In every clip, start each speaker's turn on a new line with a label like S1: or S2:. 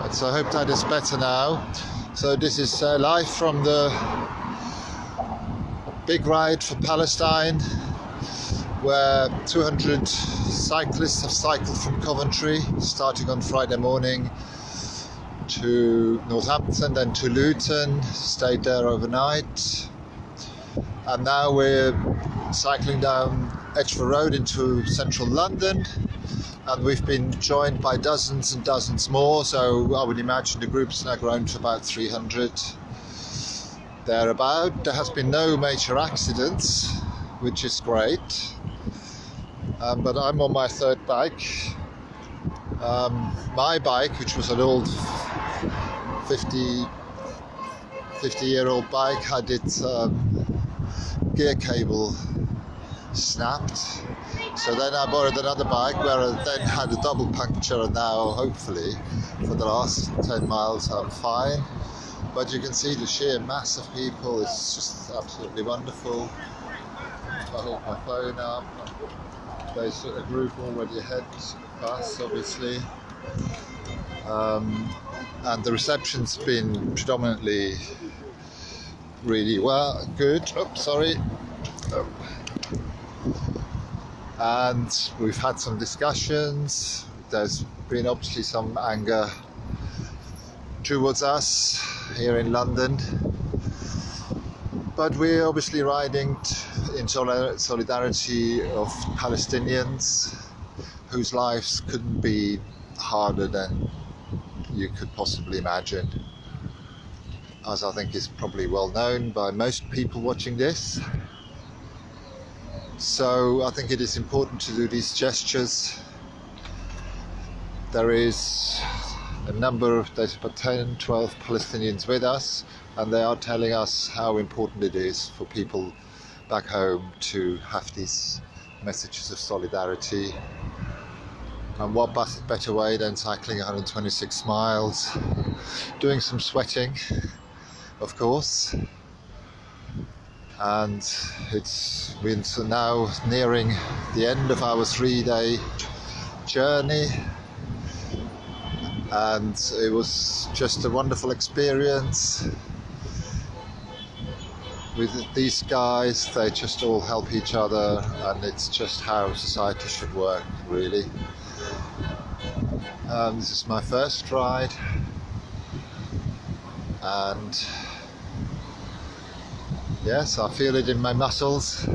S1: So I hope that is better now. So this is live from the big ride for Palestine, where 200 cyclists have cycled from Coventry, starting on Friday morning, to Northampton, then to Luton, stayed there overnight, and now we're cycling down Edgeware Road into central London, and we've been joined by dozens and dozens more, so I would imagine the group's now grown to about 300 thereabout. There has been no major accidents, which is great, but I'm on my third bike. My bike, which was an old 50-year-old bike, had its gear cable snapped. So then I borrowed another bike where I then had a double puncture, and now hopefully for the last 10 miles I'm fine. But you can see the sheer mass of people, it's just absolutely wonderful. I hold my phone up. There's a group already ahead past, obviously. And the reception's been predominantly really good. Oops, sorry. And we've had some discussions. There's been obviously some anger towards us here in London, but we're obviously riding in solidarity of Palestinians whose lives couldn't be harder than you could possibly imagine, as I think is probably well known by most people watching this. So I think it is important to do these gestures. There is a number of, there's about 10, 12 Palestinians with us, and they are telling us how important it is for people back home to have these messages of solidarity. And what better way than cycling 126 miles, doing some sweating, of course. And we're now nearing the end of our 3-day journey, and it was just a wonderful experience with these guys. They just all help each other, and it's just how society should work, really. This is my first ride, and yes, I feel it in my muscles,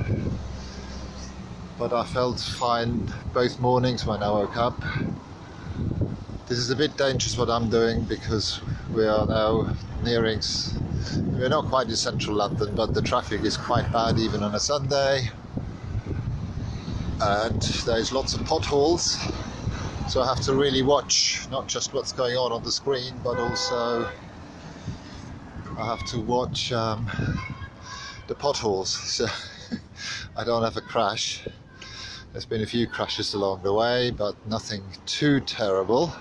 S1: but I felt fine both mornings when I woke up. This is a bit dangerous what I'm doing, because we are now nearing, we're not quite in central London, but the traffic is quite bad even on a Sunday, and there's lots of potholes, so I have to really watch not just what's going on the screen, but also I have to watch the potholes, so I don't have a crash. There's been a few crashes along the way, but nothing too terrible.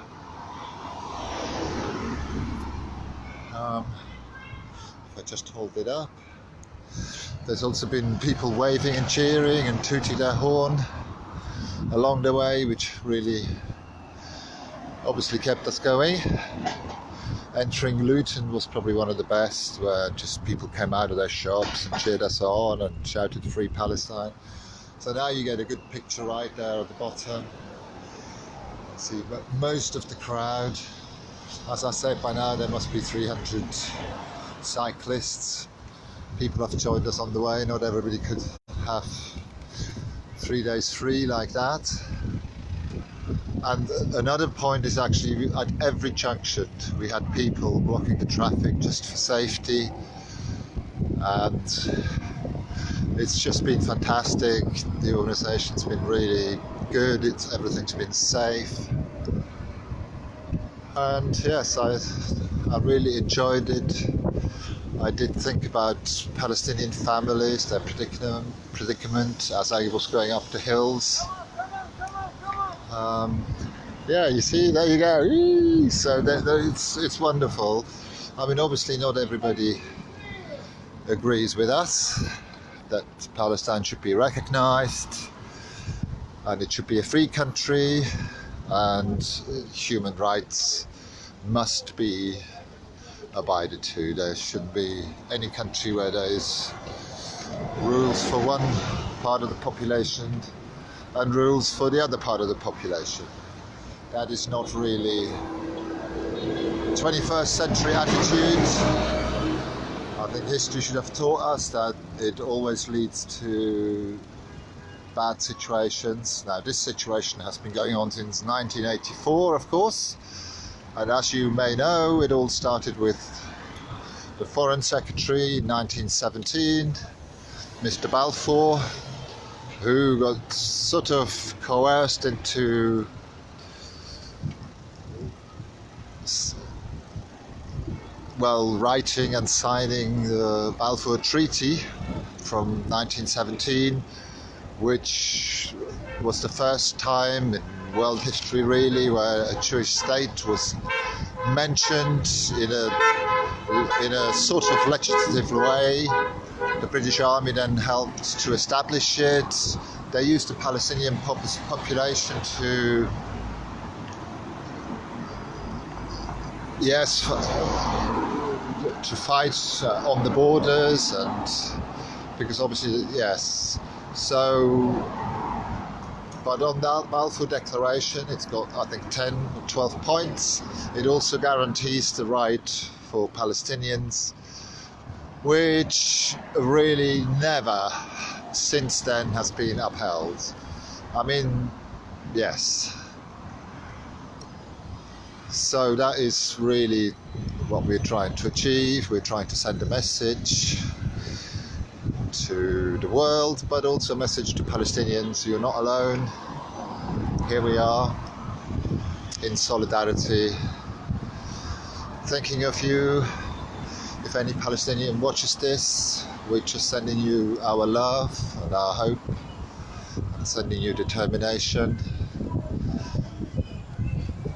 S1: If I just hold it up. There's also been people waving and cheering and tooting their horn along the way, which really obviously kept us going. Entering Luton was probably one of the best, where just people came out of their shops and cheered us on and shouted "Free Palestine." So now you get a good picture right there at the bottom. See most of the crowd. As I said, by now there must be 300 cyclists. People have joined us on the way. Not everybody could have 3 days free like that. And another point is actually at every junction we had people blocking the traffic just for safety, and it's just been fantastic. The organisation's been really good. Everything's been safe, and yes, I really enjoyed it. I did think about Palestinian families, their predicament as I was going up the hills. Yeah, you see, there you go. Eee! So it's wonderful. I mean, obviously not everybody agrees with us that Palestine should be recognised and it should be a free country and human rights must be abided to. There shouldn't be any country where there is rules for one part of the population and rules for the other part of the population. That is not really 21st century attitude. I think history should have taught us that it always leads to bad situations. Now, this situation has been going on since 1984, of course, and as you may know, it all started with the Foreign Secretary in 1917, Mr. Balfour, who got sort of coerced into writing and signing the Balfour Treaty from 1917, which was the first time in world history really where a Jewish state was mentioned in a sort of legislative way. The British Army then helped to establish it. They used the Palestinian population to fight on the borders, and because obviously but on that Balfour Declaration, it's got, I think, 10 or 12 points. It also guarantees the right for Palestinians, which really never since then has been upheld. I mean, yes. So that is really what we're trying to achieve. We're trying to send a message to the world, but also a message to Palestinians: you're not alone. Here we are in solidarity, thinking of you. If any Palestinian watches this, we're just sending you our love and our hope, and sending you determination.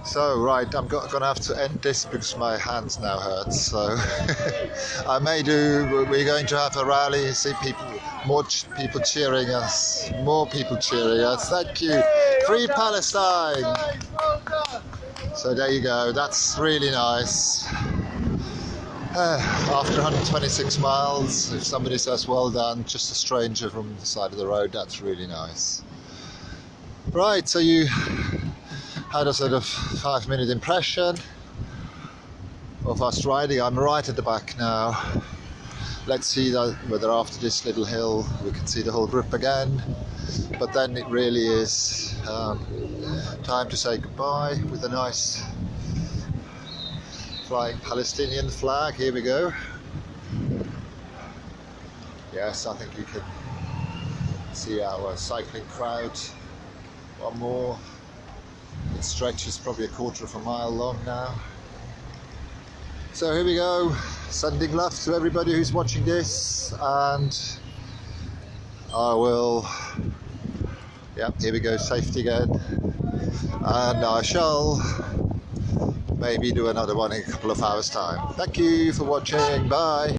S1: So, right, I'm going to have to end this because my hands now hurt. So, we're going to have a rally, see more people cheering us. Thank you. Free Palestine! So there you go, that's really nice. After 126 miles, if somebody says well done, just a stranger from the side of the road, that's really nice. Right, so you had a sort of 5-minute impression of us riding. I'm right at the back now. Let's see whether after this little hill we can see the whole group again. But then it really is time to say goodbye with a nice flying Palestinian flag. Here we go. Yes, I think you can see our cycling crowd. One more. It stretches probably a quarter of a mile long now. So here we go, sending love to everybody who's watching this, and I will, here we go, safety again, and I shall maybe do another one in a couple of hours' time. Thank you for watching, bye.